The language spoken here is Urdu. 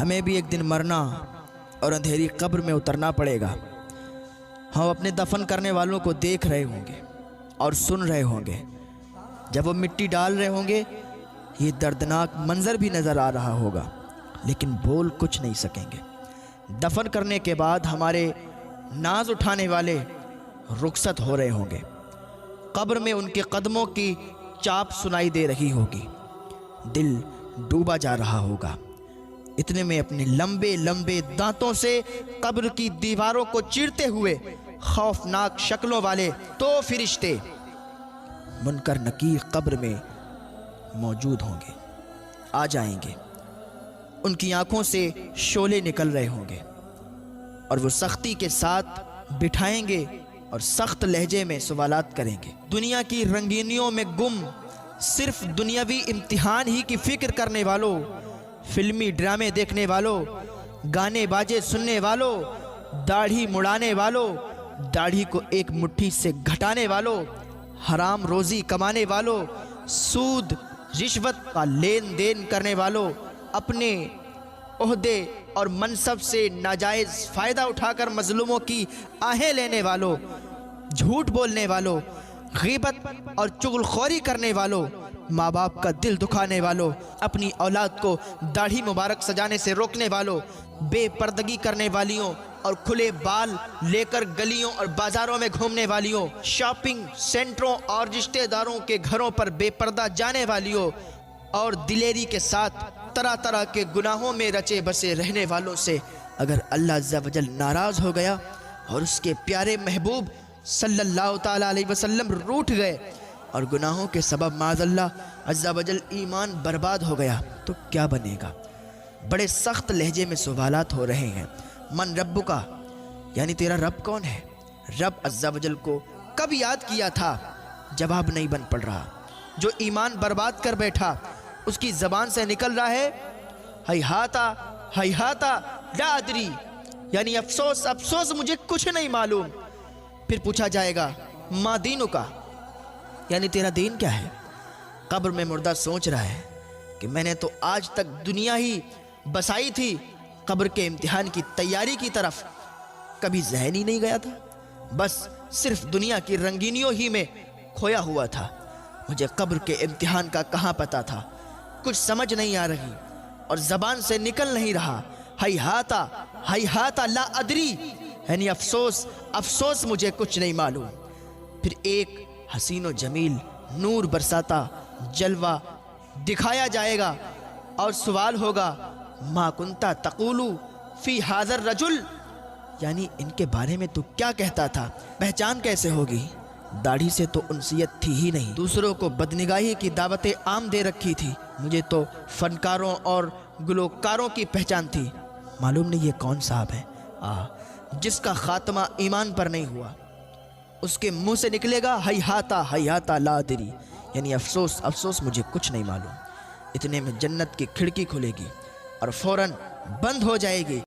ہمیں بھی ایک دن مرنا اور اندھیری قبر میں اترنا پڑے گا۔ ہم اپنے دفن کرنے والوں کو دیکھ رہے ہوں گے اور سن رہے ہوں گے۔ جب وہ مٹی ڈال رہے ہوں گے یہ دردناک منظر بھی نظر آ رہا ہوگا، لیکن بول کچھ نہیں سکیں گے۔ دفن کرنے کے بعد ہمارے ناز اٹھانے والے رخصت ہو رہے ہوں گے۔ قبر میں ان کے قدموں کی چاپ سنائی دے رہی ہوگی۔ دل ڈوبا جا رہا ہوگا۔ اتنے میں اپنے لمبے لمبے دانتوں سے قبر کی دیواروں کو چیرتے ہوئے خوفناک شکلوں والے دو فرشتے منکر نکیر قبر میں موجود ہوں گے، آ جائیں گے۔ ان کی آنکھوں سے شعلے نکل رہے ہوں گے اور وہ سختی کے ساتھ بٹھائیں گے اور سخت لہجے میں سوالات کریں گے۔ دنیا کی رنگینیوں میں گم صرف دنیاوی امتحان ہی کی فکر کرنے والوں، فلمی ڈرامے دیکھنے والوں، گانے باجے سننے والوں، داڑھی مڑانے والوں، داڑھی کو ایک مٹھی سے گھٹانے والوں، حرام روزی کمانے والوں، سود رشوت کا لین دین کرنے والوں، اپنے عہدے اور منصب سے ناجائز فائدہ اٹھا کر مظلوموں کی آہیں لینے والوں، جھوٹ بولنے والوں، غیبت اور چغل خوری کرنے والوں، ماں باپ کا دل دکھانے والوں، اپنی اولاد کو داڑھی مبارک سجانے سے روکنے والوں، بے پردگی کرنے والیوں اور کھلے بال لے کر گلیوں اور بازاروں میں گھومنے والیوں، شاپنگ سینٹروں اور رشتہ داروں کے گھروں پر بے پردہ جانے والیوں، اور دلیری کے ساتھ طرح طرح کے گناہوں میں رچے بسے رہنے والوں سے اگر اللہ عز و جل ناراض ہو گیا اور اس کے پیارے محبوب صلی اللہ تعالیٰ علیہ وسلم روٹھ گئے اور گناہوں کے سبب معاذ اللہ عز و جل ایمان برباد ہو گیا تو کیا بنے گا؟ بڑے سخت لہجے میں سوالات ہو رہے ہیں۔ من رب کا، یعنی تیرا رب کون ہے؟ رب عز و جل کو کب یاد کیا تھا؟ جواب نہیں بن پڑ رہا۔ جو ایمان برباد کر بیٹھا اس کی زبان سے نکل رہا ہے ہیہاتا ہیہاتا لا ادری، یعنی افسوس افسوس مجھے کچھ نہیں معلوم۔ پھر پوچھا جائے گا ما دینو کا، یعنی تیرا دین کیا ہے؟ قبر میں مردہ سوچ رہا ہے کہ میں نے تو آج تک دنیا ہی بسائی تھی، قبر کے امتحان کی تیاری کی طرف کبھی ذہن ہی نہیں گیا تھا، بس صرف دنیا کی رنگینیوں ہی میں کھویا ہوا تھا۔ مجھے قبر کے امتحان کا کہاں پتا تھا؟ کچھ سمجھ نہیں آ رہی اور زبان سے نکل نہیں رہا ہیہاتا ہیہاتا لا ادری، یعنی افسوس افسوس مجھے کچھ نہیں معلوم۔ پھر ایک حسین و جمیل نور برساتا جلوہ دکھایا جائے گا اور سوال ہوگا ما کنتا تقولو فی ھذا الرجل، یعنی ان کے بارے میں تو کیا کہتا تھا؟ پہچان کیسے ہوگی؟ داڑھی سے تو انسیت تھی ہی نہیں، دوسروں کو بدنگاہی کی دعوت عام دے رکھی تھی، مجھے تو فنکاروں اور گلوکاروں کی پہچان تھی۔ معلوم نہیں یہ کون صاحب ہے جس کا خاتمہ ایمان پر نہیں ہوا، اس کے منہ سے نکلے گا ہیہاتا ہیہاتا لا ادری، یعنی افسوس افسوس مجھے کچھ نہیں معلوم۔ اتنے میں جنت کی کھڑکی کھلے گی اور فوراً بند ہو جائے گی۔